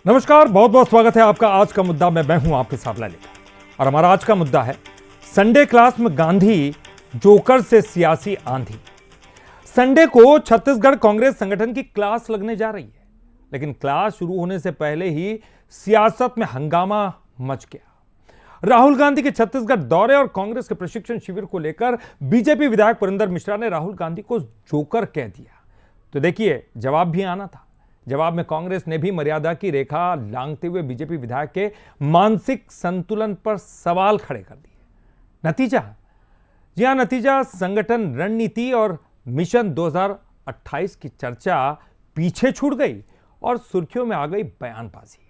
नमस्कार, बहुत बहुत स्वागत है आपका। आज का मुद्दा मैं हूं आपके साथ ललित और हमारा आज का मुद्दा है संडे क्लास में गांधी जोकर से सियासी आंधी। संडे को छत्तीसगढ़ कांग्रेस संगठन की क्लास लगने जा रही है, लेकिन क्लास शुरू होने से पहले ही सियासत में हंगामा मच गया। राहुल गांधी के छत्तीसगढ़ दौरे और कांग्रेस के प्रशिक्षण शिविर को लेकर बीजेपी विधायक पुरंदर मिश्रा ने राहुल गांधी को जोकर कह दिया। तो देखिए, जवाब भी आना था। जवाब में कांग्रेस ने भी मर्यादा की रेखा लांघते हुए बीजेपी विधायक के मानसिक संतुलन पर सवाल खड़े कर दिए। नतीजा, जी हां, नतीजा संगठन रणनीति और मिशन 2028 की चर्चा पीछे छूट गई और सुर्खियों में आ गई बयानबाजी।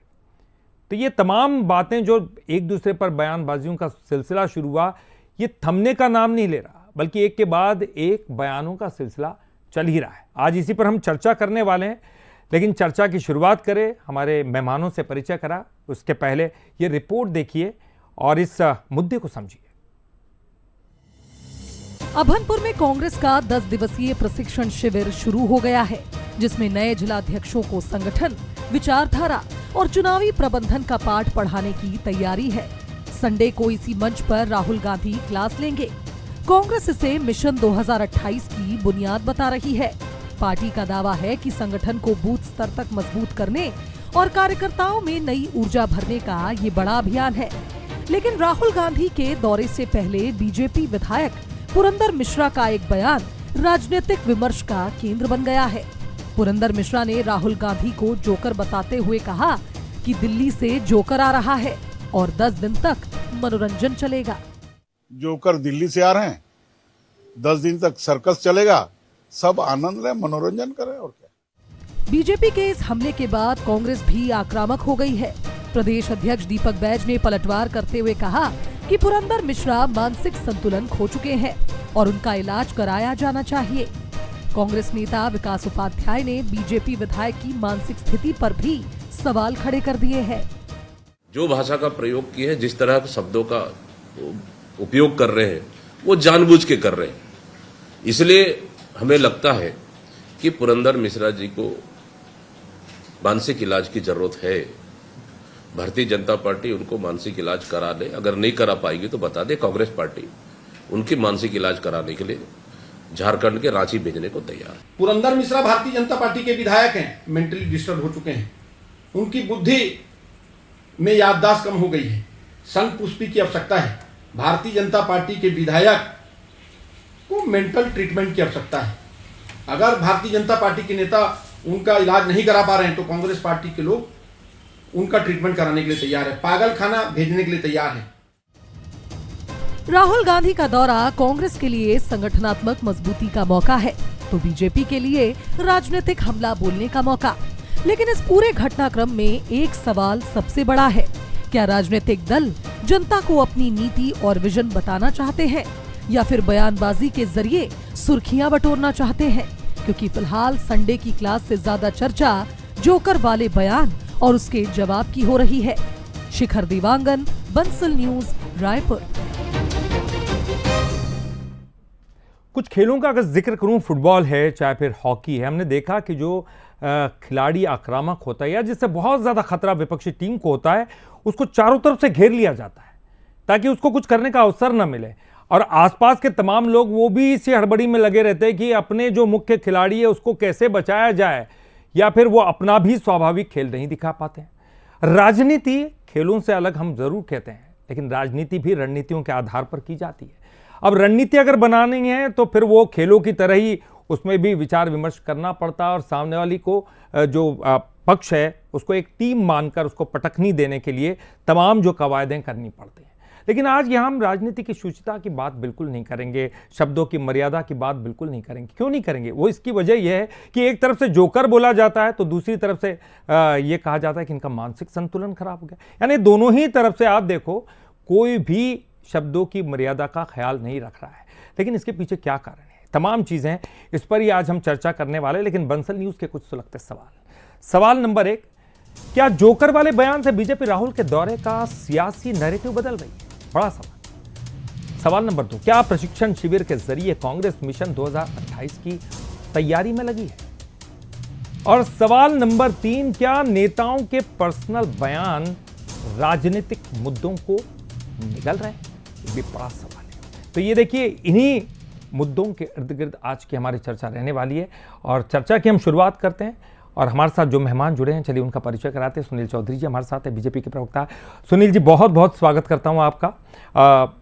तो ये तमाम बातें जो एक दूसरे पर बयानबाजियों का सिलसिला शुरू हुआ, ये थमने का नाम नहीं ले रहा, बल्कि एक के बाद एक बयानों का सिलसिला चल ही रहा है। आज इसी पर हम चर्चा करने वाले हैं, लेकिन चर्चा की शुरुआत करें, हमारे मेहमानों से परिचय करा। उसके पहले ये रिपोर्ट देखिए और इस मुद्दे को समझिए। अभनपुर में कांग्रेस का 10 दिवसीय प्रशिक्षण शिविर शुरू हो गया है, जिसमें नए जिलाध्यक्षों को संगठन, विचारधारा और चुनावी प्रबंधन का पाठ पढ़ाने की तैयारी है। संडे को इसी मंच पर राहुल गांधी क्लास लेंगे। कांग्रेस इसे मिशन 2028 की बुनियाद बता रही है। पार्टी का दावा है कि संगठन को बूथ स्तर तक मजबूत करने और कार्यकर्ताओं में नई ऊर्जा भरने का ये बड़ा अभियान है। लेकिन राहुल गांधी के दौरे से पहले बीजेपी विधायक पुरंदर मिश्रा का एक बयान राजनीतिक विमर्श का केंद्र बन गया है। पुरंदर मिश्रा ने राहुल गांधी को जोकर बताते हुए कहा कि दिल्ली से जोकर आ रहा है और 10 दिन तक मनोरंजन चलेगा। जोकर दिल्ली से आ रहे हैं, 10 दिन तक सर्कस चलेगा, सब आनंद ले, मनोरंजन करें और क्या। बीजेपी के इस हमले के बाद कांग्रेस भी आक्रामक हो गई है। प्रदेश अध्यक्ष दीपक बैज ने पलटवार करते हुए कहा कि पुरंदर मिश्रा मानसिक संतुलन खो चुके हैं और उनका इलाज कराया जाना चाहिए। कांग्रेस नेता विकास उपाध्याय ने बीजेपी विधायक की मानसिक स्थिति पर भी सवाल खड़े कर दिए हैं। जो भाषा का प्रयोग किए हैं, जिस तरह के शब्दों का उपयोग कर रहे हैं, वो जानबूझ के कर रहे हैं। इसलिए हमें लगता है कि पुरंदर मिश्रा जी को मानसिक इलाज की जरूरत है। भारतीय जनता पार्टी उनको मानसिक इलाज करा दे। अगर नहीं करा पाएगी तो बता दे, कांग्रेस पार्टी उनकी मानसिक इलाज कराने के लिए झारखंड के रांची भेजने को तैयार है। पुरंदर मिश्रा भारतीय जनता पार्टी के विधायक हैं, मेंटली डिस्टर्ब हो चुके हैं। उनकी बुद्धि में याददाश्त कम हो गई है। संघ पुष्टि की आवश्यकता है। भारतीय जनता पार्टी के विधायक को मेंटल ट्रीटमेंट की आवश्यकता है। अगर भारतीय जनता पार्टी के नेता उनका इलाज नहीं करा पा रहे हैं तो कांग्रेस पार्टी के लोग उनका ट्रीटमेंट कराने के लिए तैयार है, पागल खाना भेजने के लिए तैयार है। राहुल गांधी का दौरा कांग्रेस के लिए संगठनात्मक मजबूती का मौका है, तो बीजेपी के लिए राजनीतिक हमला बोलने का मौका। लेकिन इस पूरे घटनाक्रम में एक सवाल सबसे बड़ा है, क्या राजनीतिक दल जनता को अपनी नीति और विजन बताना चाहते हैं या फिर बयानबाजी के जरिए सुर्खियां बटोरना चाहते हैं? क्योंकि फिलहाल संडे की क्लास से ज्यादा चर्चा जोकर वाले बयान और उसके जवाब की हो रही है। शिखर देवांगन, बंसल न्यूज, रायपुर। कुछ खेलों का अगर जिक्र करूं, फुटबॉल है चाहे फिर हॉकी है, हमने देखा कि जो खिलाड़ी आक्रामक होता है या जिससे बहुत ज्यादा खतरा विपक्षी टीम को होता है, उसको चारों तरफ से घेर लिया जाता है ताकि उसको कुछ करने का अवसर न मिले। और आसपास के तमाम लोग वो भी इसी हड़बड़ी में लगे रहते हैं कि अपने जो मुख्य खिलाड़ी है उसको कैसे बचाया जाए, या फिर वो अपना भी स्वाभाविक खेल नहीं दिखा पाते हैं। राजनीति खेलों से अलग हम जरूर कहते हैं, लेकिन राजनीति भी रणनीतियों के आधार पर की जाती है। अब रणनीति अगर बनानी है तो फिर वो खेलों की तरह ही उसमें भी विचार विमर्श करना पड़ता है और सामने वाली को जो पक्ष है उसको एक टीम मानकर उसको पटखनी देने के लिए तमाम जो कवायदें करनी पड़ती हैं। लेकिन आज यहाँ हम राजनीति की शुचिता की बात बिल्कुल नहीं करेंगे, शब्दों की मर्यादा की बात बिल्कुल नहीं करेंगे। क्यों नहीं करेंगे? वो इसकी वजह यह है कि एक तरफ से जोकर बोला जाता है तो दूसरी तरफ से ये कहा जाता है कि इनका मानसिक संतुलन खराब हो गया। यानी दोनों ही तरफ से आप देखो, कोई भी शब्दों की मर्यादा का ख्याल नहीं रख रहा है। लेकिन इसके पीछे क्या कारण है, तमाम चीजें, इस पर ही आज हम चर्चा करने वाले। लेकिन बंसल न्यूज के कुछ सुलगते सवाल नंबर 1, क्या जोकर वाले बयान से बीजेपी राहुल के दौरे का सियासी नैरेटिव बदल रही है? बड़ा सवाल नंबर 2, क्या प्रशिक्षण शिविर के जरिए कांग्रेस मिशन 2028 की तैयारी में लगी है? और सवाल नंबर 3, क्या नेताओं के पर्सनल बयान राजनीतिक मुद्दों को निगल रहे हैं? ये भी बड़ा सवाल है। तो ये देखिए, इन्हीं मुद्दों के इर्द गिर्द आज की हमारी चर्चा रहने वाली है और चर्चा की हम शुरुआत करते हैं। और हमारे साथ जो मेहमान जुड़े हैं, चलिए उनका परिचय कराते हैं। सुनील चौधरी जी हमारे साथ है, बीजेपी के प्रवक्ता। सुनील जी, बहुत बहुत स्वागत करता हूं आपका।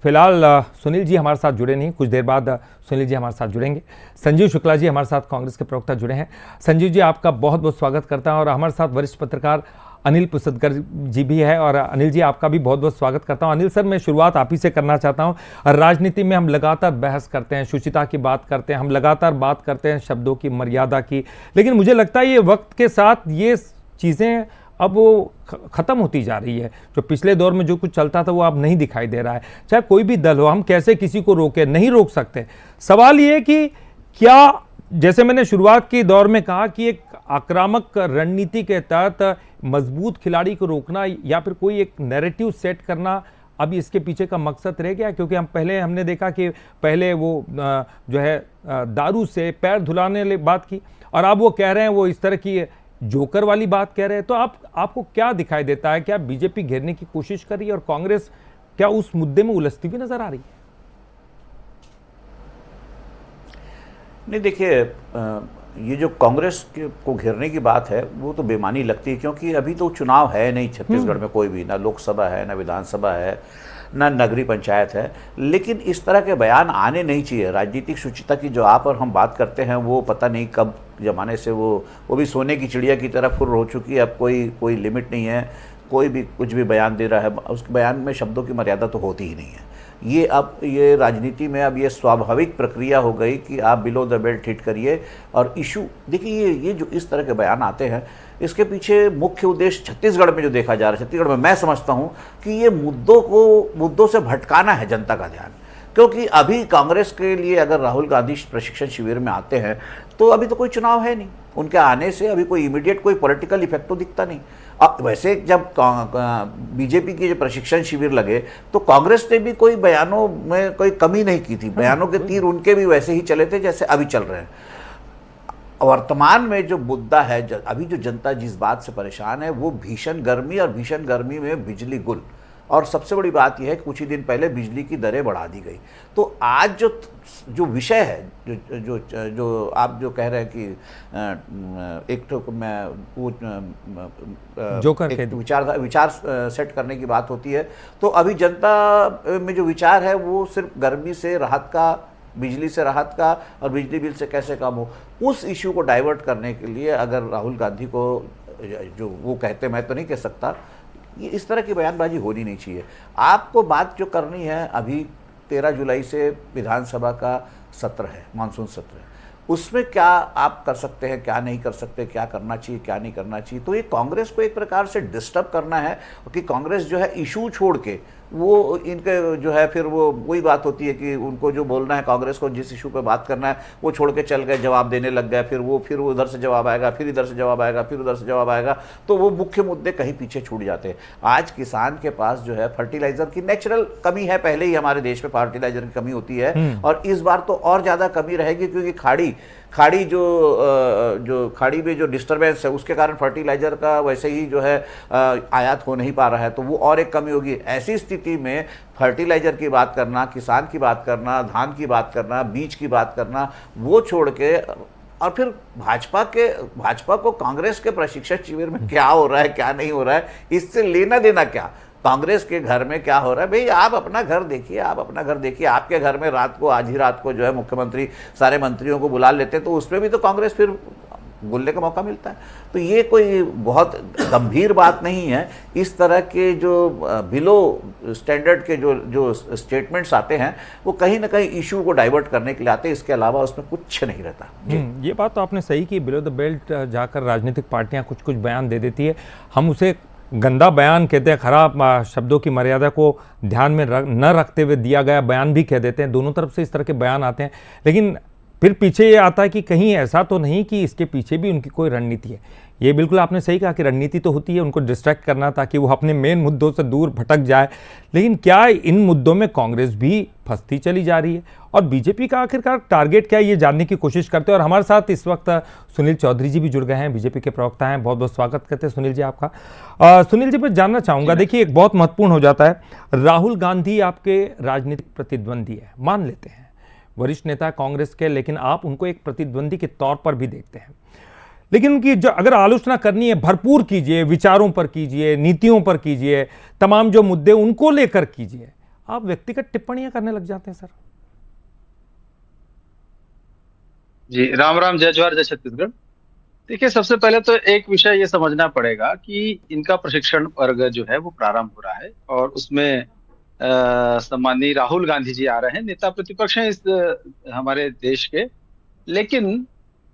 फिलहाल सुनील जी हमारे साथ जुड़े नहीं, कुछ देर बाद सुनील जी हमारे साथ जुड़ेंगे। संजीव शुक्ला जी हमारे साथ कांग्रेस के प्रवक्ता जुड़े हैं। संजीव जी, आपका बहुत बहुत स्वागत करता हूं। और हमारे साथ वरिष्ठ पत्रकार अनिल पुसदकर जी भी है। और अनिल जी, आपका भी बहुत बहुत स्वागत करता हूं। अनिल सर, मैं शुरुआत आप ही से करना चाहता हूं। राजनीति में हम लगातार बहस करते हैं, शुचिता की बात करते हैं, हम लगातार बात करते हैं शब्दों की, मर्यादा की, लेकिन मुझे लगता है ये वक्त के साथ ये चीज़ें अब वो ख़त्म होती जा रही है। जो पिछले दौर में जो कुछ चलता था वो अब नहीं दिखाई दे रहा है। चाहे कोई भी दल हो, हम कैसे किसी को रोके, नहीं रोक सकते। सवाल ये कि क्या, जैसे मैंने शुरुआत की दौर में कहा कि एक आक्रामक रणनीति के तहत मजबूत खिलाड़ी को रोकना या फिर कोई एक नैरेटिव सेट करना अब इसके पीछे का मकसद रह गया? क्योंकि हमने देखा कि पहले वो जो है दारू से पैर धुलाने वाली बात की, और अब वो कह रहे हैं वो इस तरह की जोकर वाली बात कह रहे हैं। तो आपको क्या दिखाई देता है? क्या बीजेपी घेरने की कोशिश कर रही है और कांग्रेस क्या उस मुद्दे में उलझती हुई नजर आ रही है? नहीं, देखिए, ये जो कांग्रेस को घेरने की बात है वो तो बेमानी लगती है, क्योंकि अभी तो चुनाव है नहीं छत्तीसगढ़ में, कोई भी, ना लोकसभा है, ना विधानसभा है, ना नगरीय पंचायत है। लेकिन इस तरह के बयान आने नहीं चाहिए। राजनीतिक शुचिता की जो आप और हम बात करते हैं वो पता नहीं कब जमाने से वो भी सोने की चिड़िया की तरह फुर्र हो चुकी है। अब कोई लिमिट नहीं है। कोई भी कुछ भी बयान दे रहा है, उस बयान में शब्दों की मर्यादा तो होती ही नहीं है। ये राजनीति में अब ये स्वाभाविक प्रक्रिया हो गई कि आप बिलो द बेल्ट हिट करिए। और इशू देखिए, ये जो इस तरह के बयान आते हैं, इसके पीछे मुख्य उद्देश्य छत्तीसगढ़ में जो देखा जा रहा है, छत्तीसगढ़ में मैं समझता हूं कि ये मुद्दों से भटकाना है जनता का ध्यान। क्योंकि अभी कांग्रेस के लिए अगर राहुल गांधी प्रशिक्षण शिविर में आते हैं तो अभी तो कोई चुनाव है नहीं, उनके आने से अभी कोई इमीडिएट कोई पॉलिटिकल इफेक्ट तो दिखता नहीं। अब वैसे जब बीजेपी के जो प्रशिक्षण शिविर लगे तो कांग्रेस ने भी कोई बयानों में कोई कमी नहीं की थी। बयानों के तीर उनके भी वैसे ही चले थे जैसे अभी चल रहे हैं। वर्तमान में जो मुद्दा है, अभी जो जनता जिस बात से परेशान है वो भीषण गर्मी, और भीषण गर्मी में बिजली गुल। और सबसे बड़ी बात यह है कि कुछ ही दिन पहले बिजली की दरें बढ़ा दी गई। तो आज जो विषय है, जो आप जो कह रहे हैं कि एक तो मैं वो विचार सेट करने की बात होती है, तो अभी जनता में जो विचार है वो सिर्फ गर्मी से राहत का, बिजली से राहत का और बिजली बिल से कैसे कम हो, उस इश्यू को डाइवर्ट करने के लिए अगर राहुल गांधी को, जो वो कहते, मैं तो नहीं कह सकता, ये इस तरह की बयानबाजी होनी नहीं चाहिए। आपको बात जो करनी है, अभी 13 जुलाई से विधानसभा का सत्र है, मानसून सत्र है, उसमें क्या आप कर सकते हैं, क्या नहीं कर सकते, क्या करना चाहिए, क्या नहीं करना चाहिए। तो ये कांग्रेस को एक प्रकार से डिस्टर्ब करना है कि कांग्रेस जो है इशू छोड़ के वो इनके जो है, फिर वो वही बात होती है कि उनको जो बोलना है, कांग्रेस को जिस इशू पे बात करना है वो छोड़ के चल गए, जवाब देने लग गए। फिर वो उधर से जवाब आएगा, फिर इधर से जवाब आएगा, फिर उधर से जवाब आएगा, तो वो मुख्य मुद्दे कहीं पीछे छूट जाते हैं। आज किसान के पास जो है फर्टिलाइजर की नेचुरल कमी है, पहले ही हमारे देश में फर्टिलाइजर की कमी होती है, और इस बार तो और ज़्यादा कमी रहेगी, क्योंकि खाड़ी में जो डिस्टर्बेंस है उसके कारण फर्टिलाइजर का वैसे ही जो है आयात हो नहीं पा रहा है, तो वो और एक कमी होगी। ऐसी स्थिति में फर्टिलाइजर की बात करना, किसान की बात करना, धान की बात करना, बीज की बात करना, वो छोड़ के, और फिर भाजपा को कांग्रेस के प्रशिक्षण शिविर में क्या हो रहा है, क्या नहीं हो रहा है, इससे लेना देना क्या? कांग्रेस के घर में क्या हो रहा है? भाई आप अपना घर देखिए, आपके घर में आज ही रात को जो है मुख्यमंत्री सारे मंत्रियों को बुला लेते हैं, तो उसमें भी तो कांग्रेस फिर बोलने का मौका मिलता है। तो ये कोई बहुत गंभीर बात नहीं है। इस तरह के जो बिलो स्टैंडर्ड के जो स्टेटमेंट्स आते हैं वो कहीं ना कहीं इशू को डाइवर्ट करने के लिए आते हैं, इसके अलावा उसमें कुछ नहीं रहता। ये बात तो आपने सही की, बिलो द बेल्ट जाकर राजनीतिक पार्टियां कुछ बयान दे देती है, हम उसे गंदा बयान कहते हैं, खराब शब्दों की मर्यादा को ध्यान में न रखते हुए दिया गया बयान भी कह देते हैं। दोनों तरफ से इस तरह के बयान आते हैं, लेकिन फिर पीछे ये आता है कि कहीं ऐसा तो नहीं कि इसके पीछे भी उनकी कोई रणनीति है। ये बिल्कुल आपने सही कहा कि रणनीति तो होती है उनको डिस्ट्रैक्ट करना ताकि वो अपने मेन मुद्दों से दूर भटक जाए, लेकिन क्या इन मुद्दों में कांग्रेस भी फंसती चली जा रही है और बीजेपी का आखिरकार टारगेट क्या है, ये जानने की कोशिश करते हैं। और हमारे साथ इस वक्त सुनील चौधरी जी भी जुड़ गए हैं, बीजेपी के प्रवक्ता हैं। बहुत बहुत स्वागत करते हैं सुनील जी आपका। सुनील जी, मैं जानना चाहूँगा, देखिए एक बहुत महत्वपूर्ण हो जाता है, राहुल गांधी आपके राजनीतिक प्रतिद्वंदी है, मान लेते हैं, वरिष्ठ नेता कांग्रेस के, लेकिन आप उनको एक प्रतिद्वंदी के तौर पर भी देखते हैं, लेकिन उनकी जो अगर आलोचना करनी है भरपूर कीजिए, विचारों पर कीजिए, नीतियों पर कीजिए, तमाम जो मुद्दे उनको लेकर कीजिए, आप व्यक्तिगत टिप्पणियां करने लग जाते हैं सर। जी, राम राम, जय जवाहर, जय छत्तीसगढ़। देखिए, सबसे पहले तो एक विषय ये समझना पड़ेगा कि इनका प्रशिक्षण वर्ग जो है वो प्रारंभ हो रहा है और उसमें सम्माननीय राहुल गांधी जी आ रहे हैं, नेता प्रतिपक्ष हैं इस हमारे देश के। लेकिन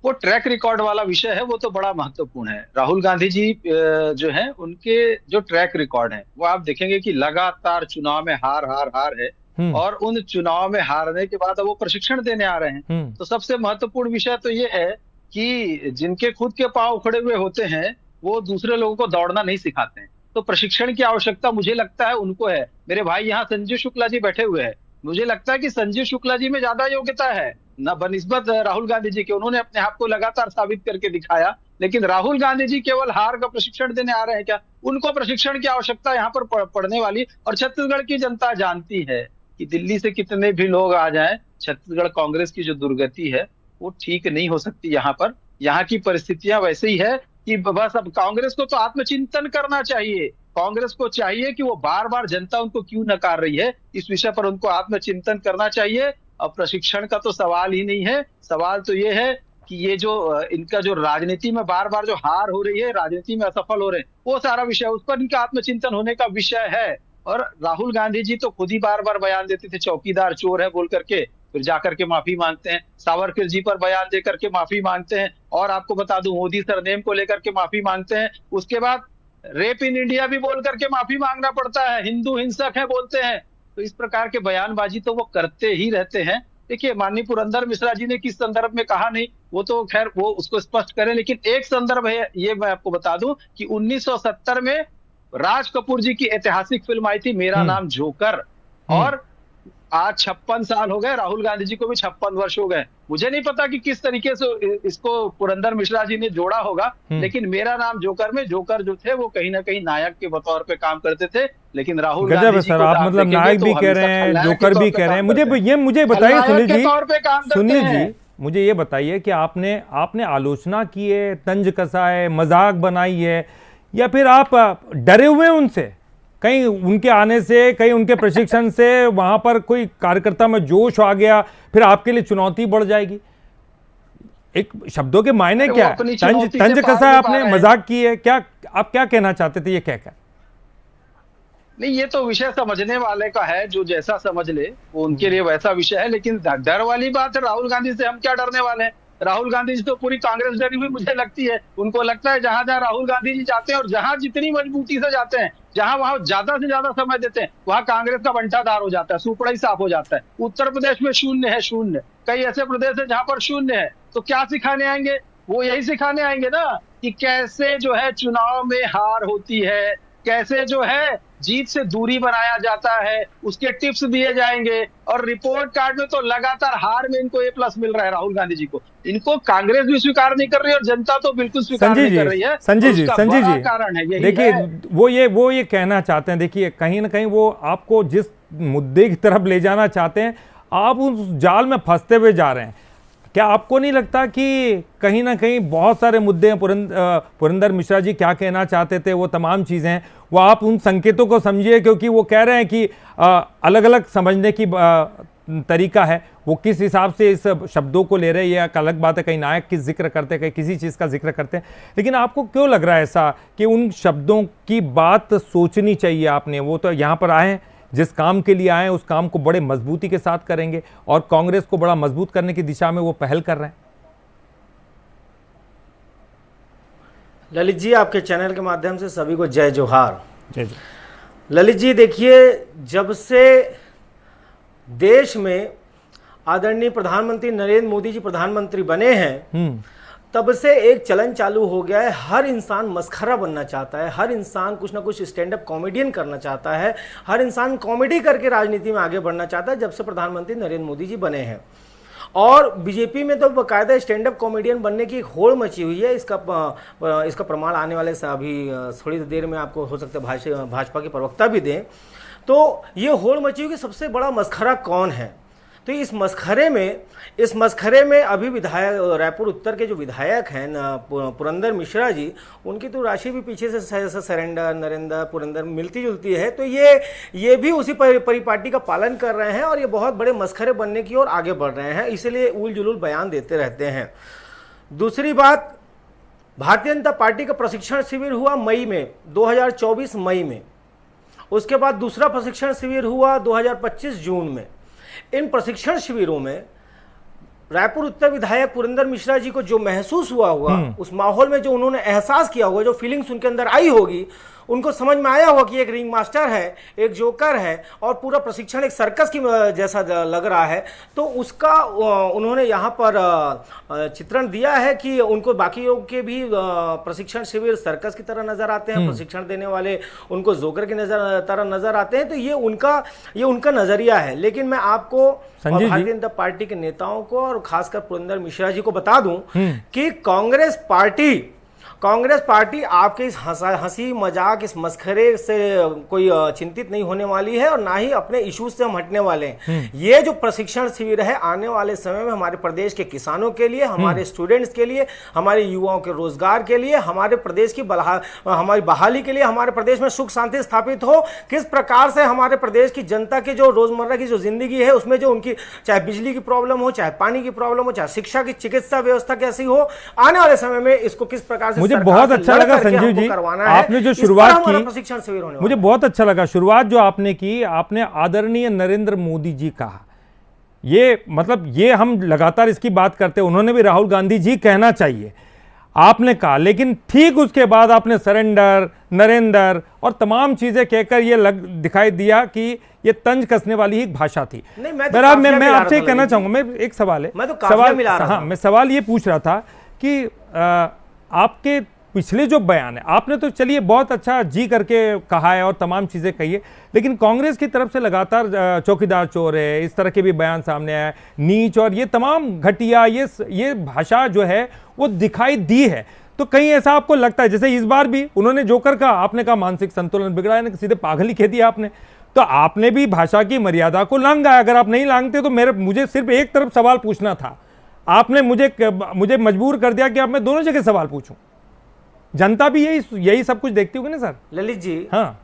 वो ट्रैक रिकॉर्ड वाला विषय है, वो तो बड़ा महत्वपूर्ण है। राहुल गांधी जी जो हैं, उनके जो ट्रैक रिकॉर्ड है वो आप देखेंगे कि लगातार चुनाव में हार हार हार है और उन चुनाव में हारने के बाद अब वो प्रशिक्षण देने आ रहे हैं। तो सबसे महत्वपूर्ण विषय तो ये है कि जिनके खुद के पांव उखड़े हुए होते हैं वो दूसरे लोगों को दौड़ना नहीं सिखाते हैं। तो प्रशिक्षण की आवश्यकता मुझे लगता है उनको है। मेरे भाई यहाँ संजीव शुक्ला जी बैठे हुए हैं, मुझे लगता है कि संजीव शुक्ला जी में ज्यादा योग्यता है न बनिस्बत राहुल गांधी जी के। उन्होंने अपने आप को लगातार साबित करके दिखाया, लेकिन राहुल गांधी जी केवल हार का प्रशिक्षण देने आ रहे हैं क्या? उनको प्रशिक्षण की आवश्यकता यहाँ पर पड़ने वाली। और छत्तीसगढ़ की जनता जानती है कि दिल्ली से कितने भी लोग आ जाएं, छत्तीसगढ़ कांग्रेस की जो दुर्गति है वो ठीक नहीं हो सकती। यहाँ पर यहाँ की परिस्थितियां वैसे ही है कि बस अब कांग्रेस को तो आत्मचिंतन करना चाहिए। कांग्रेस को चाहिए कि वो बार बार जनता उनको क्यों नकार रही है, इस विषय पर उनको आत्मचिंतन करना चाहिए। अब प्रशिक्षण का तो सवाल ही नहीं है, सवाल तो ये है कि ये जो इनका जो राजनीति में बार बार जो हार हो रही है, राजनीति में असफल हो रहे हैं, वो सारा विषय, उस पर इनका आत्मचिंतन होने का विषय है। और राहुल गांधी जी तो खुद ही बार बार बयान देते थे चौकीदार चोर है बोल करके, फिर जाकर के माफी मांगते हैं। सावरकर जी पर बयान दे करके माफी मांगते हैं। और आपको बता दूं, मोदी सरनेम को लेकर के माफी मांगते हैं। उसके बाद रेप इन इंडिया भी बोल करके माफी मांगना पड़ता है, हिंदू हिंसक है बोलते हैं। तो इस प्रकार के बयानबाजी तो वो करते ही रहते हैं। देखिए, माननीय पुरंदर मिश्रा जी ने किस संदर्भ में कहा नहीं, वो तो खैर वो उसको स्पष्ट करें, लेकिन एक संदर्भ है, ये मैं आपको बता दूं कि 1970 में राज कपूर जी की ऐतिहासिक फिल्म आई थी मेरा नाम जोकर, और आज 56 साल हो गए, राहुल गांधी जी को भी 56 वर्ष हो गए। मुझे नहीं पता कि किस तरीके से इसको पुरंदर मिश्रा जी ने जोड़ा होगा, लेकिन मेरा नाम जोकर में जोकर जो थे वो कहीं ना कहीं नायक के बतौर पे काम करते थे। लेकिन राहुल गांधी जी सर, आप मतलब नायक भी कह रहे हैं, जोकर भी कह रहे हैं। मुझे बताइए सुनील जी, मुझे ये बताइए कि आपने आलोचना की है, तंज कसा है, मजाक बनाई है, या फिर आप डरे हुए हैं उनसे, कहीं उनके आने से, कहीं उनके प्रशिक्षण से वहां पर कोई कार्यकर्ता में जोश आ गया, फिर आपके लिए चुनौती बढ़ जाएगी? एक शब्दों के मायने क्या है? तंज कसा है, आपने मजाक की है, क्या आप क्या कहना चाहते थे ये कहकर? नहीं, ये तो विषय समझने वाले का है, जो जैसा समझ ले वो उनके लिए वैसा विषय है। लेकिन डर वाली बात है, राहुल गांधी से हम क्या डरने वाले हैं? राहुल गांधी जी तो पूरी कांग्रेस डरी हुई मुझे लगती है। उनको लगता है जहां जहां राहुल गांधी जी जाते हैं और जहां जितनी मजबूती से जाते हैं, जहां वहां ज्यादा से ज्यादा समय देते हैं, वहां कांग्रेस का बंटाधार हो जाता है, सुपड़ा ही साफ हो जाता है। उत्तर प्रदेश में शून्य है, शून्य। कई ऐसे प्रदेश है जहां पर शून्य है। तो क्या सिखाने आएंगे? वो यही सिखाने आएंगे ना कि कैसे जो है चुनाव में हार होती है, कैसे जो है जीत से दूरी बनाया जाता है, उसके टिप्स दिए जाएंगे। और रिपोर्ट कार्ड में तो लगातार हार में इनको A+ मिल रहा है राहुल गांधी जी को। इनको कांग्रेस भी स्वीकार नहीं कर रही और जनता तो बिल्कुल स्वीकार नहीं कर रही है। संजय जी कारण है यही। देखिए, वो ये कहना चाहते हैं, देखिए कहीं ना कहीं वो आपको जिस मुद्दे की तरफ ले जाना चाहते हैं, आप उस जाल में फंसते हुए जा रहे हैं। क्या आपको नहीं लगता कि कहीं ना कहीं बहुत सारे मुद्दे हैं? पुरंदर मिश्रा जी क्या कहना चाहते थे, वो तमाम चीज़ें, वो आप उन संकेतों को समझिए, क्योंकि वो कह रहे हैं कि अलग अलग समझने की तरीका है, वो किस हिसाब से इस शब्दों को ले रहे हैं। एक अलग बात है, कहीं नायक की जिक्र करते हैं, कहीं किसी चीज़ का जिक्र करते हैं, लेकिन आपको क्यों लग रहा है ऐसा कि उन शब्दों की बात सोचनी चाहिए आपने? वो तो यहाँ पर आए हैं, जिस काम के लिए आए उस काम को बड़े मजबूती के साथ करेंगे और कांग्रेस को बड़ा मजबूत करने की दिशा में वो पहल कर रहे हैं। ललित जी, आपके चैनल के माध्यम से सभी को जय जोहार। जय। ललित जी, देखिए, जब से देश में आदरणीय प्रधानमंत्री नरेंद्र मोदी जी प्रधानमंत्री बने हैं तब से एक चलन चालू हो गया है। हर इंसान मस्खरा बनना चाहता है, हर इंसान कुछ ना कुछ स्टैंड अप कॉमेडियन करना चाहता है, हर इंसान कॉमेडी करके राजनीति में आगे बढ़ना चाहता है जब से प्रधानमंत्री नरेंद्र मोदी जी बने हैं। और बीजेपी में तो बाकायदा स्टैंड अप कॉमेडियन बनने की एक होड़ मची हुई है। इसका प्रमाण आने वाले अभी थोड़ी देर में आपको हो सकता है भाजपा के प्रवक्ता भी दें। तो ये होड़ मची हुई कि सबसे बड़ा मस्खरा कौन है। तो इस मस्खरे में अभी विधायक रायपुर उत्तर के जो विधायक हैं पुरंदर मिश्रा जी, उनकी तो राशि भी पीछे से सरेंडर नरेंद्र पुरंदर मिलती जुलती है। तो ये भी उसी परिपाटी का पालन कर रहे हैं और ये बहुत बड़े मस्खरे बनने की ओर आगे बढ़ रहे हैं, इसलिए उल जुलूल बयान देते रहते हैं। दूसरी बात, भारतीय जनता पार्टी का प्रशिक्षण शिविर हुआ मई में 2024 मई में, उसके बाद दूसरा प्रशिक्षण शिविर हुआ 2025 जून में। इन प्रशिक्षण शिविरों में रायपुर उत्तर विधायक पुरंदर मिश्रा जी को जो महसूस हुआ होगा, उस माहौल में जो उन्होंने एहसास किया होगा, जो फीलिंग्स उनके अंदर आई होगी, उनको समझ में आया होगा कि एक रिंग मास्टर है, एक जोकर है और पूरा प्रशिक्षण एक सर्कस की जैसा लग रहा है। तो उसका उन्होंने यहाँ पर चित्रण दिया है कि उनको बाकियों के भी प्रशिक्षण शिविर सर्कस की तरह नजर आते हैं, प्रशिक्षण देने वाले उनको जोकर की तरह नजर आते हैं। तो ये उनका नजरिया है। लेकिन मैं आपको भारतीय जनता पार्टी के नेताओं को और खासकर पुरंदर मिश्रा जी को बता दूं कि कांग्रेस पार्टी आपके इस हंसी मजाक इस मस्खरे से कोई चिंतित नहीं होने वाली है और ना ही अपने इश्यूज से हम हटने वाले हैं। ये जो प्रशिक्षण शिविर है आने वाले समय में हमारे प्रदेश के किसानों के लिए, हमारे स्टूडेंट्स के लिए, हमारे युवाओं के रोजगार के लिए, हमारे प्रदेश की हमारी बहाली के लिए, हमारे प्रदेश में सुख शांति स्थापित हो, किस प्रकार से हमारे प्रदेश की जनता की जो रोजमर्रा की जो जिंदगी है उसमें जो उनकी चाहे बिजली की प्रॉब्लम हो, चाहे पानी की प्रॉब्लम हो, चाहे शिक्षा की चिकित्सा व्यवस्था कैसी हो, आने वाले समय में इसको किस प्रकार से मुझे बहुत अच्छा लगा संजीव जी, आपने जो शुरुआत की, प्रशिक्षण शिविर होने मुझे बहुत अच्छा लगा शुरुआत जो आपने की। आपने आदरणीय नरेंद्र मोदी जी कहा, ये मतलब ये हम लगातार इसकी बात करते हैं, उन्होंने भी राहुल गांधी जी कहना चाहिए, आपने कहा। लेकिन ठीक उसके बाद आपने सरेंडर नरेंद्र और तमाम चीजें कहकर ये दिखाई दिया कि ये तंज कसने वाली एक भाषा थी। मैं आपसे कहना चाहूंगा, मैं एक सवाल है, मैं सवाल ये पूछ रहा था कि आपके पिछले जो बयान है, आपने तो चलिए बहुत अच्छा जी करके कहा है और तमाम चीज़ें कही है, लेकिन कांग्रेस की तरफ से लगातार चौकीदार चोर है, इस तरह के भी बयान सामने आए, नीच और ये तमाम घटिया ये भाषा जो है वो दिखाई दी है। तो कहीं ऐसा आपको लगता है, जैसे इस बार भी उन्होंने जोकर का, आपने कहा मानसिक संतुलन बिगड़ा है, सीधे पागल ही कह दिया आपने, तो आपने भी भाषा की मर्यादा को लांघा। अगर आप नहीं लांघते तो मुझे सिर्फ एक तरफ सवाल पूछना था, आपने मुझे मजबूर कर दिया कि अब मैं दोनों जगह सवाल पूछूं। जनता भी यही सब कुछ देखती होगी ना सर। ललित जी, हाँ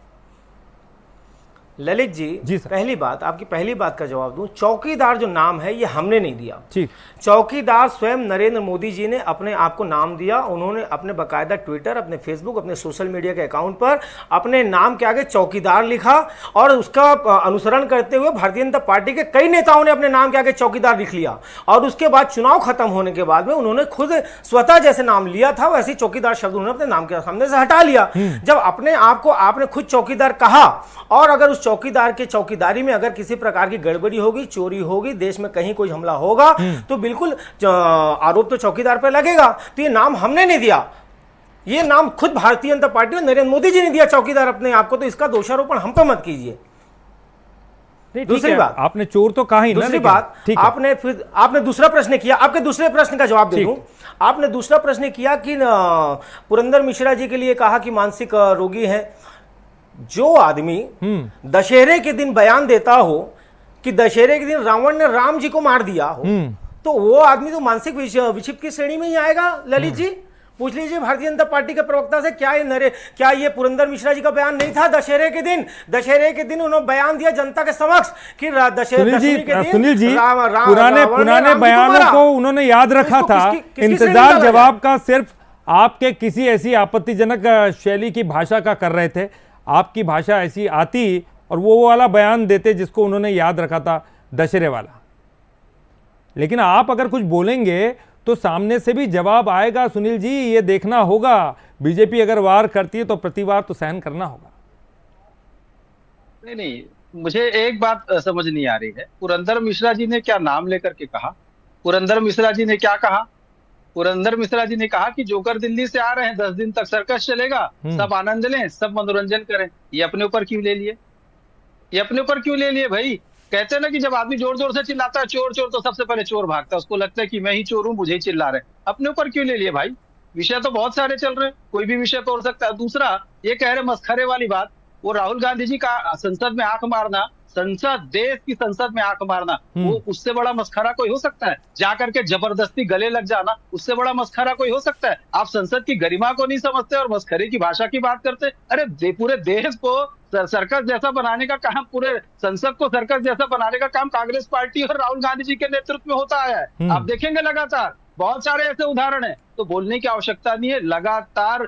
ललित जी सर, आपकी पहली बात का जवाब दूं, चौकीदार जो नाम है ये हमने नहीं दिया। ठीक, चौकीदार स्वयं नरेंद्र मोदी जी ने अपने आप को नाम दिया। उन्होंने अपने बाकायदा ट्विटर, अपने फेसबुक, अपने सोशल मीडिया के अकाउंट पर अपने नाम के आगे चौकीदार लिखा और उसका अनुसरण करते हुए भारतीय जनता पार्टी के कई नेताओं ने अपने नाम के आगे चौकीदार लिख लिया। और उसके बाद चुनाव खत्म होने के बाद में उन्होंने खुद स्वतः जैसे नाम लिया था वैसे चौकीदार शब्द उन्होंने अपने नाम के सामने से हटा लिया। जब अपने आप को आपने खुद चौकीदार कहा और अगर उस चौकीदार के चौकीदारी में अगर किसी प्रकार की गड़बड़ी होगी, चोरी होगी, देश में कहीं कोई हमला होगा तो बिल्कुल आरोप तो चौकीदार पर लगेगा। तो ये नाम हमने नहीं दिया, ये नाम खुद भारतीय जनता पार्टी और नरेंद्र मोदी जी ने दिया चौकीदार अपने आप को। तो इसका दोषारोपण हम पे मत कीजिए। दूसरी बात, आपने चोर तो कहा ही ना। दूसरी बात, आपने दूसरा प्रश्न किया, आपके दूसरे प्रश्न का जवाब दे दूं। आपने दूसरा प्रश्न किया कि पुरंदर मिश्रा जी के लिए कहा कि मानसिक रोगी है। जो आदमी दशहरे के दिन बयान देता हो कि दशहरे के दिन रावण ने राम जी को मार दिया हो, तो वो आदमी तो मानसिक विक्षिप्त की श्रेणी में ही आएगा। ललित जी, पूछ लीजिए भारतीय जनता पार्टी के प्रवक्ता से, क्या ये पुरंदर मिश्रा जी का बयान नहीं था? दशहरे के दिन उन्होंने बयान दिया जनता के समक्ष कि दशहरे के दिन सुनील जी पुराने बयानों को उन्होंने याद रखा था। इंतजार जवाब का सिर्फ आपके किसी ऐसी आपत्तिजनक शैली की भाषा का कर रहे थे। आपकी भाषा ऐसी आती और वो वाला बयान देते जिसको उन्होंने याद रखा था, दशहरे वाला। लेकिन आप अगर कुछ बोलेंगे तो सामने से भी जवाब आएगा। सुनील जी, ये देखना होगा, बीजेपी अगर वार करती है तो प्रतिवार तो सहन करना होगा। नहीं, मुझे एक बात समझ नहीं आ रही है, पुरंदर मिश्रा जी ने क्या नाम लेकर के कहा? पुरंदर मिश्रा जी ने क्या कहा? पुरंदर मिश्रा जी ने कहा कि जोकर दिल्ली से आ रहे हैं, 10 दिन तक सर्कस चलेगा, सब आनंद लें, सब मनोरंजन करें। ये अपने ऊपर क्यों ले लिए? ये अपने ऊपर क्यों ले लिए भाई? कहते हैं ना कि जब आदमी जोर जोर से चिल्लाता है चोर चोर, तो सबसे पहले चोर भागता है, उसको लगता है कि मैं ही चोर हूं, मुझे ही चिल्ला रहे हैं। अपने ऊपर क्यों ले लिए भाई? विषय तो बहुत सारे चल रहे हैं, कोई भी विषय पे हो सकता है। दूसरा, ये कह रहे मस्खरे वाली बात, वो राहुल गांधी जी का संसद में आंख मारना, संसद, देश की संसद में आंख मारना, वो उससे बड़ा मस्खरा कोई हो सकता है? जाकर के जबरदस्ती गले लग जाना, उससे बड़ा मस्खरा कोई हो सकता है? आप संसद की गरिमा को नहीं समझते और मस्खरे की भाषा की बात करते। अरे पूरे देश को सर्कस जैसा बनाने का काम, पूरे संसद को सर्कस जैसा बनाने का काम कांग्रेस पार्टी और राहुल गांधी जी के नेतृत्व में होता आया है। आप देखेंगे लगातार बहुत सारे ऐसे उदाहरण हैं। तो बोलने की आवश्यकता नहीं है, लगातार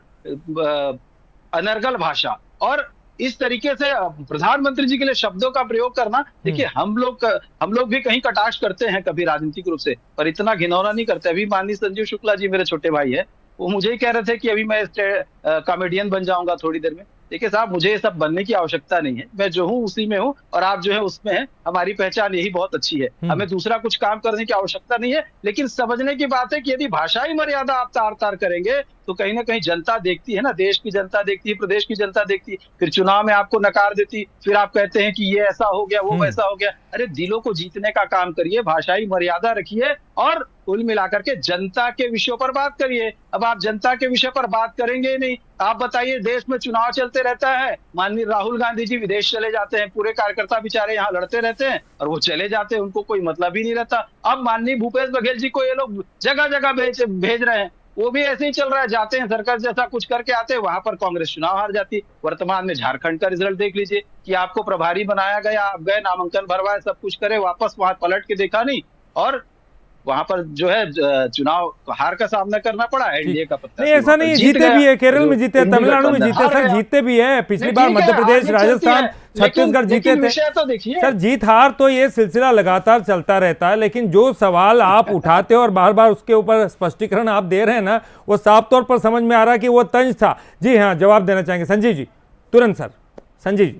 अनर्गल भाषा और इस तरीके से प्रधानमंत्री जी के लिए शब्दों का प्रयोग करना। देखिए, हम लोग भी कहीं कटाक्ष करते हैं कभी राजनीतिक रूप से, पर इतना घिनौना नहीं करते। अभी माननीय संजीव शुक्ला जी मेरे छोटे भाई है, वो मुझे ही कह रहे थे कि अभी मैं कॉमेडियन बन जाऊंगा थोड़ी देर में। देखिए साहब, मुझे ये सब बनने की आवश्यकता नहीं है, मैं जो हूँ उसी में हूँ और आप जो है उसमें हैं। हमारी पहचान यही बहुत अच्छी है, हमें दूसरा कुछ काम करने की आवश्यकता नहीं है। लेकिन समझने की बात है कि यदि भाषाई मर्यादा आप तार तार करेंगे तो कहीं ना कहीं जनता देखती है ना, देश की जनता देखती है, प्रदेश की जनता देखती है, फिर चुनाव में आपको नकार देती, फिर आप कहते हैं कि ये ऐसा हो गया, वो वैसा हो गया। अरे दिलों को जीतने का काम करिए, भाषाई मर्यादा रखिए और कुल मिलाकर के जनता के विषयों पर बात करिए। अब आप जनता के विषय पर बात करेंगे नहीं, आप बताइए, देश में चुनाव चलते रहता है, माननीय राहुल गांधी जी विदेश चले जाते हैं, पूरे कार्यकर्ता बेचारे यहाँ लड़ते रहते हैं और वो चले जाते हैं, उनको कोई मतलब ही नहीं रहता। अब माननीय भूपेश बघेल जी को ये लोग जगह जगह भेज रहे हैं, वो भी ऐसे ही चल रहा है, जाते हैं सर्कस जैसा कुछ करके आते हैं, वहां पर कांग्रेस चुनाव हार जाती है। वर्तमान में झारखंड का रिजल्ट देख लीजिए कि आपको प्रभारी बनाया गया, आप गए, नामांकन भरवाए, सब कुछ करे, वापस वहां पलट के देखा नहीं और वहां पर जो है चुनाव हार का सामना करना पड़ा। एनडीए का पत्ता नहीं, ऐसा नहीं, जीते भी है, केरल में जीते, तमिलनाडु में जीते, सर जीते भी है, पिछली बार मध्य प्रदेश, राजस्थान, छत्तीसगढ़ जीते थे। तो देखिए सर, जीत हार तो ये सिलसिला लगातार चलता रहता है, लेकिन जो सवाल आप उठाते हो और बार बार उसके ऊपर स्पष्टीकरण आप दे रहे हैं ना, वो साफ तौर पर समझ में आ रहा है कि वो तंज था। जी हाँ, जवाब देना चाहेंगे संजीव जी, तुरंत सर। संजीव जी।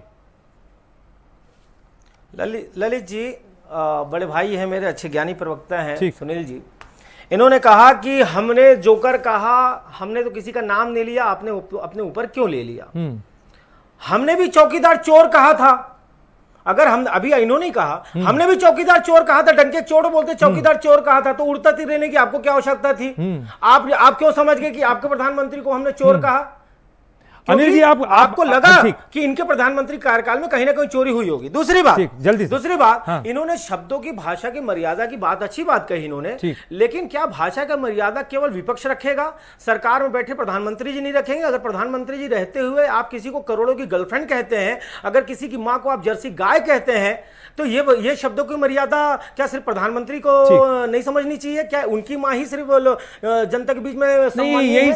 ललित जी बड़े भाई हैं मेरे, अच्छे ज्ञानी प्रवक्ता हैं सुनील जी। इन्होंने कहा कि हमने जोकर कहा, हमने तो किसी का नाम नहीं लिया, आपने अपने ऊपर क्यों ले लिया? हमने भी चौकीदार चोर कहा था। अगर हम अभी इन्होंने कहा हमने भी चौकीदार चोर कहा था, डंके चोर बोलते, चौकीदार चोर कहा था, तो उड़ता तीर रहने की आपको क्या आवश्यकता थी? आप क्यों समझ गए कि आपके प्रधानमंत्री को हमने चोर कहा? अनिल जी, आपको लगा कि इनके प्रधानमंत्री कार्यकाल में कहीं ना कहीं चोरी हुई होगी। दूसरी बात, जल्दी दूसरी बात, हाँ। इन्होंने शब्दों की, भाषा की मर्यादा की बात, अच्छी बात कही इन्होंने, लेकिन क्या भाषा का मर्यादा केवल विपक्ष रखेगा? सरकार में बैठे प्रधानमंत्री जी नहीं रखेंगे? अगर प्रधानमंत्री जी रहते हुए आप किसी को करोड़ों की गर्लफ्रेंड कहते हैं, अगर किसी की मां को आप जर्सी गाय कहते हैं, तो ये शब्दों की मर्यादा क्या सिर्फ प्रधानमंत्री को नहीं समझनी चाहिए? क्या उनकी मां ही सिर्फ जनता के बीच में सम्मानीय है? यही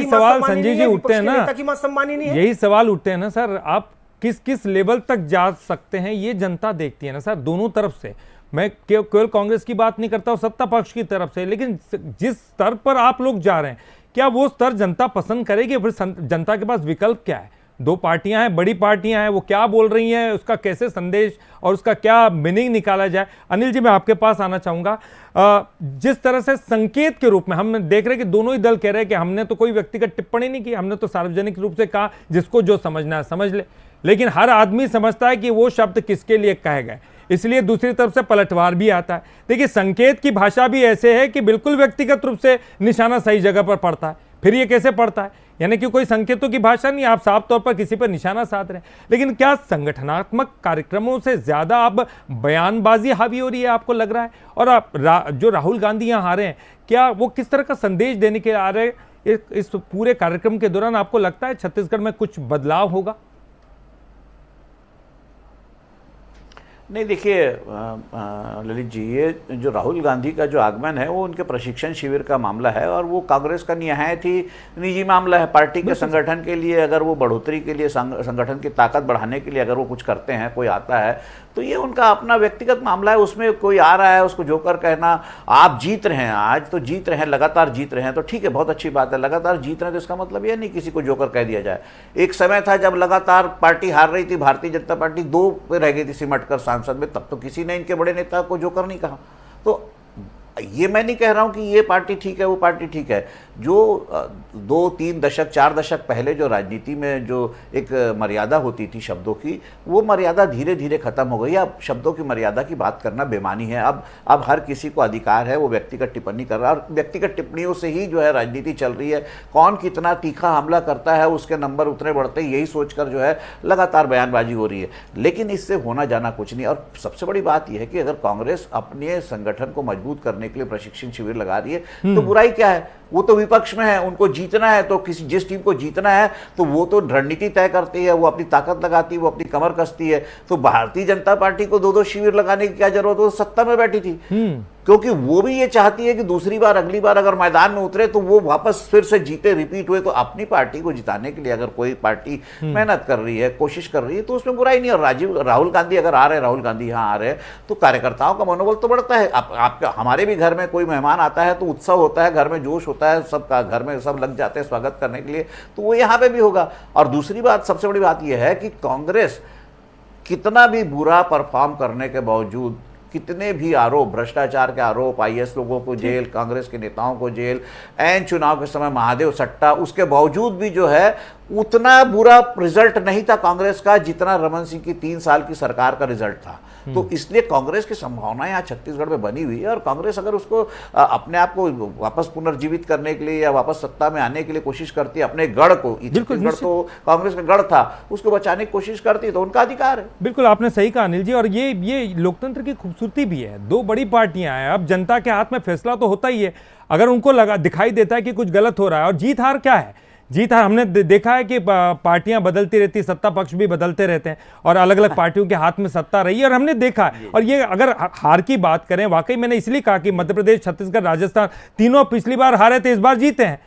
सवाल संजीव जी उठते हैं ना, सम्मानी नहीं है? यही सवाल उठते हैं ना सर, आप किस किस लेवल तक जा सकते हैं, ये जनता देखती है ना सर, दोनों तरफ से। मैं केवल कांग्रेस की बात नहीं करता हूं, सत्ता पक्ष की तरफ से, लेकिन जिस स्तर पर आप लोग जा रहे हैं, क्या वो स्तर जनता पसंद करेगी? फिर जनता के पास विकल्प क्या है? दो पार्टियां हैं, बड़ी पार्टियां हैं, वो क्या बोल रही हैं, उसका कैसे संदेश और उसका क्या मीनिंग निकाला जाए। अनिल जी, मैं आपके पास आना चाहूंगा। जिस तरह से संकेत के रूप में हम देख रहे हैं कि दोनों ही दल कह रहे हैं कि हमने तो कोई व्यक्तिगत टिप्पणी नहीं की, हमने तो सार्वजनिक रूप से कहा, जिसको जो समझना है समझ ले, लेकिन हर आदमी समझता है कि वो शब्द किसके लिए कहे गए, इसलिए दूसरी तरफ से पलटवार भी आता है। देखिए, संकेत की भाषा भी ऐसे है कि बिल्कुल व्यक्तिगत रूप से निशाना सही जगह पर पड़ता है। फिर ये कैसे पड़ता है? यानी कि कोई संकेतों की भाषा नहीं, आप साफ तौर पर किसी पर निशाना साध रहे हैं। लेकिन क्या संगठनात्मक कार्यक्रमों से ज्यादा अब बयानबाजी हावी हो रही है, आपको लग रहा है? और आप जो राहुल गांधी यहाँ आ रहे हैं, क्या वो किस तरह का संदेश देने के आ रहे हैं इस पूरे कार्यक्रम के दौरान? आपको लगता है छत्तीसगढ़ में कुछ बदलाव होगा? नहीं देखिए ललित जी, ये जो राहुल गांधी का जो आगमन है वो उनके प्रशिक्षण शिविर का मामला है और वो कांग्रेस का निहायत ही निजी मामला है। पार्टी के संगठन के लिए अगर वो बढ़ोतरी के लिए, संगठन की ताकत बढ़ाने के लिए अगर वो कुछ करते हैं, कोई आता है तो ये उनका अपना व्यक्तिगत मामला है। उसमें कोई आ रहा है उसको जोकर कहना, आप जीत रहे हैं, आज तो जीत रहे हैं, लगातार जीत रहे हैं तो ठीक है, बहुत अच्छी बात है। लगातार जीत रहे हैं तो इसका मतलब ये नहीं किसी को जोकर कह दिया जाए। एक समय था जब लगातार पार्टी हार रही थी, भारतीय जनता पार्टी 2 पे रह गई थी सिमट कर सांसद में, तब तो किसी ने इनके बड़े नेता को जोकर नहीं कहा। तो ये मैं नहीं कह रहा हूं कि ये पार्टी ठीक है वो पार्टी ठीक है। जो 2, 3 दशक 4 दशक पहले जो राजनीति में जो एक मर्यादा होती थी शब्दों की, वो मर्यादा धीरे धीरे खत्म हो गई। अब शब्दों की मर्यादा की बात करना बेमानी है। अब हर किसी को अधिकार है वो व्यक्तिगत टिप्पणी कर रहा है और व्यक्तिगत टिप्पणियों से ही जो है राजनीति चल रही है। कौन कितना तीखा हमला करता है उसके नंबर उतने बढ़ते, यही सोचकर जो है लगातार बयानबाजी हो रही है। लेकिन इससे होना जाना कुछ नहीं। और सबसे बड़ी बात यह है कि अगर कांग्रेस अपने संगठन को मजबूत करने के लिए प्रशिक्षण शिविर लगा रही है तो बुराई क्या है? वो तो विपक्ष में है, उनको जीतना है, तो जिस टीम को जीतना है तो वो तो रणनीति तय करती है, वो अपनी ताकत लगाती है, वो अपनी कमर कसती है। तो भारतीय जनता पार्टी को 2-2 शिविर लगाने की क्या जरूरत? वो सत्ता में बैठी थी, क्योंकि वो भी ये चाहती है कि दूसरी बार, अगली बार अगर मैदान में उतरे तो वो वापस फिर से जीते, रिपीट हुए। तो अपनी पार्टी को जिताने के लिए अगर कोई पार्टी मेहनत कर रही है, कोशिश कर रही है, तो उसमें बुराई नहीं। और राहुल गांधी अगर आ रहे हैं, राहुल गांधी यहाँ आ रहे हैं तो कार्यकर्ताओं का मनोबल तो बढ़ता है। आपका, हमारे भी घर में कोई मेहमान आता है तो उत्सव होता है, घर में जोश होता है, सबका घर में सब लग जाते हैं स्वागत करने के लिए, तो वो यहाँ पे भी होगा। और दूसरी बात, सबसे बड़ी बात यह है कि कांग्रेस कितना भी बुरा परफॉर्म करने के बावजूद, कितने भी आरोप, भ्रष्टाचार के आरोप, IAS लोगों को जेल, कांग्रेस के नेताओं को जेल, ऐन चुनाव के समय महादेव सट्टा, उसके बावजूद भी जो है उतना बुरा रिजल्ट नहीं था कांग्रेस का जितना रमन सिंह की 3 साल की सरकार का रिजल्ट था। तो इसलिए कांग्रेस की संभावनाएं यहाँ छत्तीसगढ़ में बनी हुई है। और कांग्रेस अगर उसको अपने आप को वापस पुनर्जीवित करने के लिए या वापस सत्ता में आने के लिए कोशिश करती है, अपने गढ़ को, छत्तीसगढ़ तो कांग्रेस का गढ़ था, उसको बचाने की कोशिश करती है तो उनका अधिकार है। बिल्कुल आपने सही कहा अनिल जी। और ये लोकतंत्र की खूबसूरती भी है। 2 बड़ी पार्टियां हैं, अब जनता के हाथ में फैसला तो होता ही है। अगर उनको दिखाई देता है कि कुछ गलत हो रहा है, और जीत हार क्या है? जीत हार हमने देखा है कि पार्टियां बदलती रहती, सत्ता पक्ष भी बदलते रहते हैं और अलग अलग पार्टियों के हाथ में सत्ता रही है, और हमने देखा है। और ये अगर हार की बात करें, वाकई मैंने इसलिए कहा कि मध्य प्रदेश, छत्तीसगढ़, राजस्थान तीनों पिछली बार हारे थे, इस बार जीते हैं।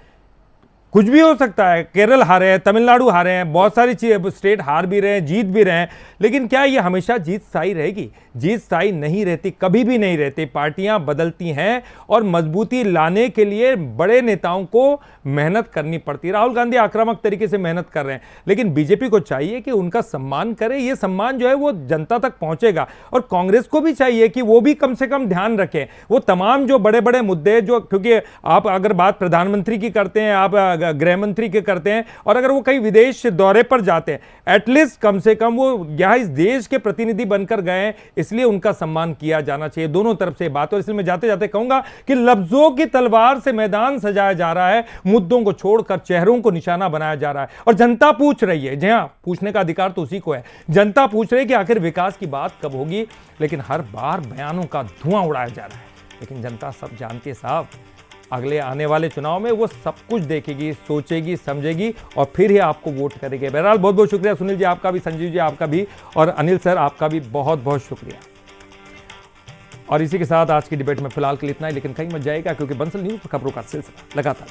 कुछ भी हो सकता है, केरल हारे हैं, तमिलनाडु हारे हैं, बहुत सारी स्टेट हार भी रहे हैं, जीत भी रहे हैं। लेकिन क्या ये हमेशा जीत स्थायी रहेगी? जीत स्थायी नहीं रहती, कभी भी नहीं रहती। पार्टियां बदलती हैं और मजबूती लाने के लिए बड़े नेताओं को मेहनत करनी पड़ती है। राहुल गांधी आक्रामक तरीके से मेहनत कर रहे हैं, लेकिन बीजेपी को चाहिए कि उनका सम्मान करे। ये सम्मान जो है वो जनता तक पहुंचेगा। और कांग्रेस को भी चाहिए कि वो भी कम से कम ध्यान रखें वो तमाम जो बड़े बड़े मुद्दे, जो, क्योंकि आप अगर बात प्रधानमंत्री की करते हैं, आप गृह मंत्री के करते हैं, और अगर वो कहीं विदेश दौरे पर जाते हैं, एटलीस्ट कम से कम वो यहाँ इस देश के प्रतिनिधि बनकर गए, इसलिए उनका सम्मान किया जाना चाहिए। दोनों तरफ से बात। और इसलिए मैं जाते जाते कहूंगा कि लफ्जों की तलवार से मैदान सजाया जा रहा है, मुद्दों को छोड़कर चेहरों को निशाना बनाया जा रहा है। और जनता पूछ रही है, जहां पूछने का अधिकार तो उसी को है, जनता पूछ रही है कि आखिर विकास की बात कब होगी। लेकिन हर बार बयानों का धुआं उड़ाया जा रहा है। लेकिन जनता सब जानती है साहब, अगले आने वाले चुनाव में वो सब कुछ देखेगी, सोचेगी, समझेगी और फिर ही आपको वोट करेगी। बहरहाल बहुत बहुत शुक्रिया सुनील जी आपका भी, संजीव जी आपका भी, और अनिल सर आपका भी बहुत बहुत शुक्रिया। और इसी के साथ आज की डिबेट में फिलहाल के लिए इतना ही, लेकिन कहीं मत जाएगा क्योंकि बंसल न्यूज खबरों का सिलसिला लगातार